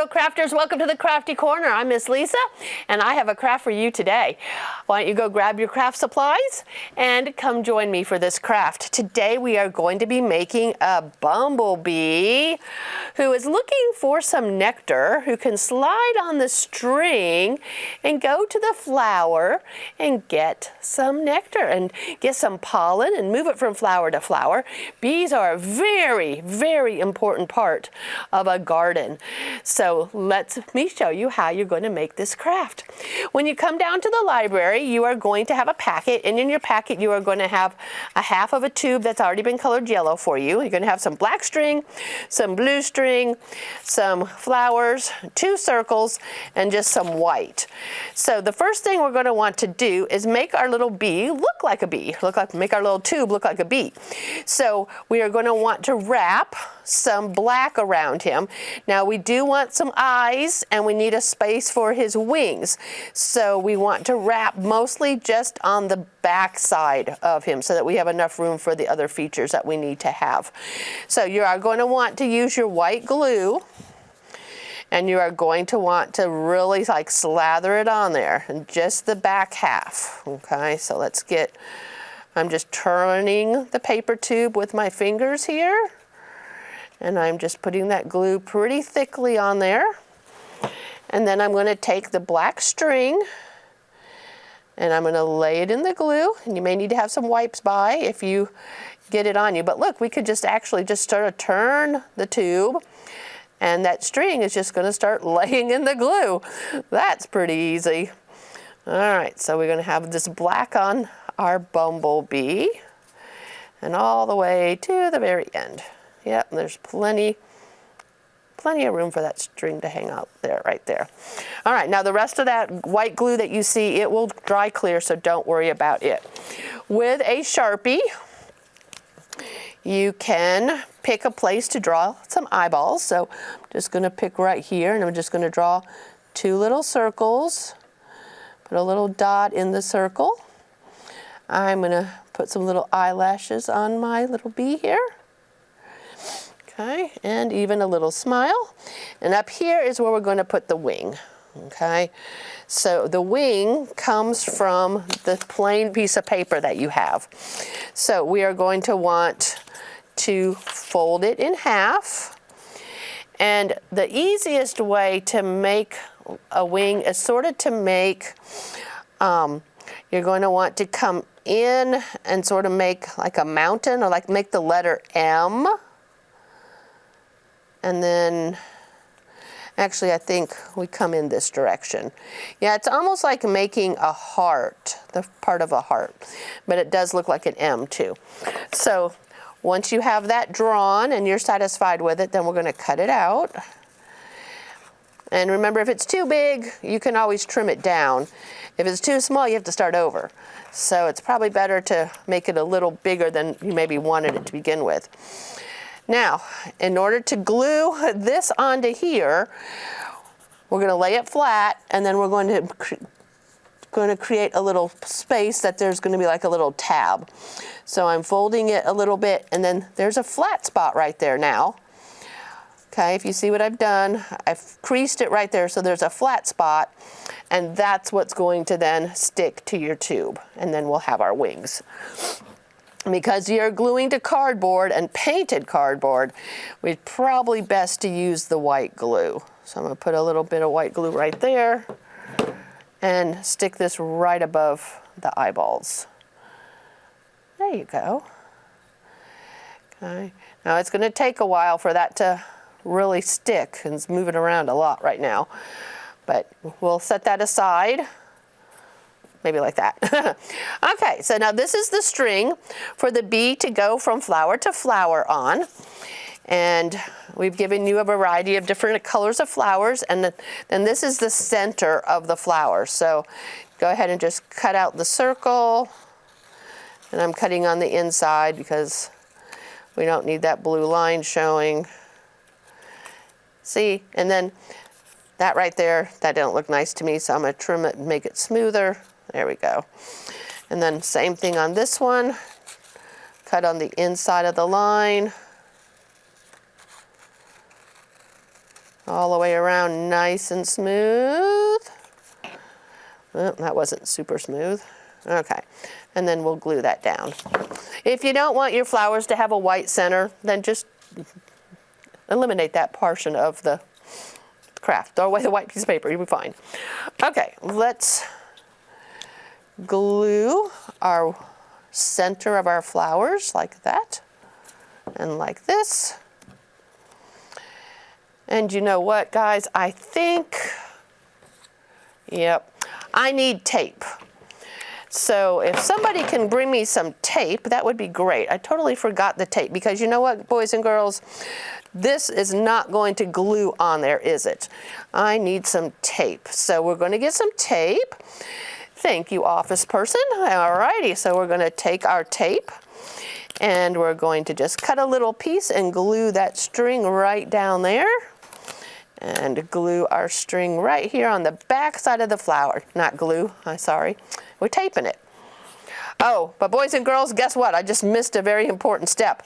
Hello crafters, welcome to the Crafty Corner. I'm Miss Lisa and I have a craft for you today. Why don't you go grab your craft supplies and come join me for this craft. Today we are going to be making a bumblebee who is looking for some nectar, who can slide on the string and go to the flower and get some nectar and get some pollen and move it from flower to flower. Bees are a very, very important part of a garden. So let me show you how you're going to make this craft. When you come down to the library, you are going to have a packet, and in your packet you are going to have a half of a tube that's already been colored yellow for you. You're going to have some black string, some blue string, some flowers, 2 circles, and just some white. So the first thing we're going to want to do is make our little bee look like a bee, make our little tube look like a bee. So we are going to want to wrap some black around him. Now we do want some eyes and we need a space for his wings. So we want to wrap mostly just on the back side of him so that we have enough room for the other features that we need to have. So you are going to want to use your white glue, and you are going to want to really like slather it on there and just the back half. Okay, so let's get, I'm just turning the paper tube with my fingers here. And I'm just putting that glue pretty thickly on there. And then I'm going to take the black string and I'm going to lay it in the glue. And you may need to have some wipes by if you get it on you. But look, we could just actually just sort of turn the tube and that string is just going to start laying in the glue. That's pretty easy. All right, so we're going to have this black on our bumblebee and all the way to the very end. Yep, there's plenty of room for that string to hang out there, right there. All right, now the rest of that white glue that you see, it will dry clear, so don't worry about it. With a Sharpie, you can pick a place to draw some eyeballs. So I'm just gonna pick right here, and I'm just gonna draw 2 little circles, put a little dot in the circle. I'm gonna put some little eyelashes on my little bee here. Okay, and even a little smile. And up here is where we're going to put the wing. Okay, so the wing comes from the plain piece of paper that you have. So we are going to want to fold it in half. And the easiest way to make a wing is sort of to make, you're going to want to come in and sort of make like a mountain, or like make the letter M. And then, actually, I think we come in this direction. Yeah, it's almost like making a heart, the part of a heart, but it does look like an M too. So once you have that drawn and you're satisfied with it, then we're going to cut it out. And remember, if it's too big, you can always trim it down. If it's too small, you have to start over. So it's probably better to make it a little bigger than you maybe wanted it to begin with. Now, in order to glue this onto here, we're going to lay it flat, and then we're going to create a little space that there's going to be like a little tab. So I'm folding it a little bit, and then there's a flat spot right there now. Okay, if you see what I've done, I've creased it right there so there's a flat spot, and that's what's going to then stick to your tube, and then we'll have our wings. Because you're gluing to cardboard and painted cardboard, it's probably best to use the white glue. So I'm going to put a little bit of white glue right there and stick this right above the eyeballs. There you go. Okay. Now it's going to take a while for that to really stick, and it's moving around a lot right now. But we'll set that aside. Maybe like that. Okay, so now this is the string for the bee to go from flower to flower on. And we've given you a variety of different colors of flowers, and then this is the center of the flower. So go ahead and just cut out the circle. And I'm cutting on the inside because we don't need that blue line showing. See, and then that right there, that didn't look nice to me, so I'm going to trim it and make it smoother. There we go. And then same thing on this one. Cut on the inside of the line. all the way around nice and smooth. Oh, that wasn't super smooth. Okay, and then we'll glue that down. If you don't want your flowers to have a white center, then just eliminate that portion of the craft. Throw away the white piece of paper, you'll be fine. Okay, let's glue our center of our flowers like that and like this. And you know what, guys? I think, yep, I need tape. So if somebody can bring me some tape, that would be great. I totally forgot the tape because you know what, boys and girls? This is not going to glue on there, is it? I need some tape. So we're going to get some tape. Thank you, office person. All righty, so we're going to take our tape and we're going to just cut a little piece and glue that string right down there. And glue our string right here on the back side of the flower. Not glue, I'm sorry. We're taping it. Oh, but boys and girls, guess what? I just missed a very important step.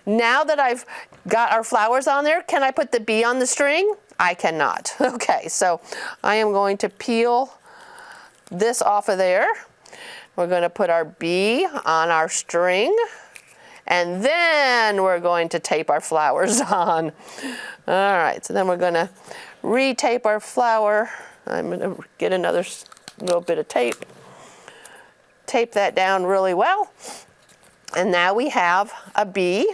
Now that I've got our flowers on there, can I put the bee on the string? I cannot. Okay, so I am going to peel this off of there. We're going to put our bee on our string. And then we're going to tape our flowers on. All right, so then we're going to re-tape our flower. I'm going to get another little bit of tape. Tape that down really well. And now we have a bee.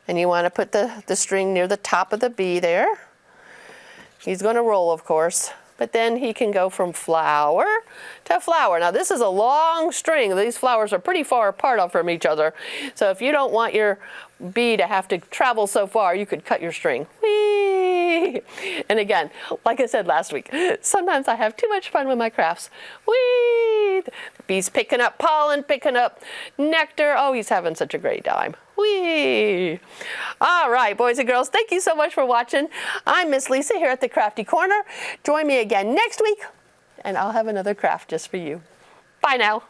And you want to put the string near the top of the bee there. He's going to roll, of course. But then he can go from flower to flower. Now this is a long string. These flowers are pretty far apart from each other. So if you don't want your bee to have to travel so far, you could cut your string. Whee! And again, like I said last week, sometimes I have too much fun with my crafts. Whee! The bee's picking up pollen, picking up nectar. Oh, he's having such a great time. Whee! All right, boys and girls, thank you so much for watching. I'm Miss Lisa here at the Crafty Corner. Join me again next week, and I'll have another craft just for you. Bye now.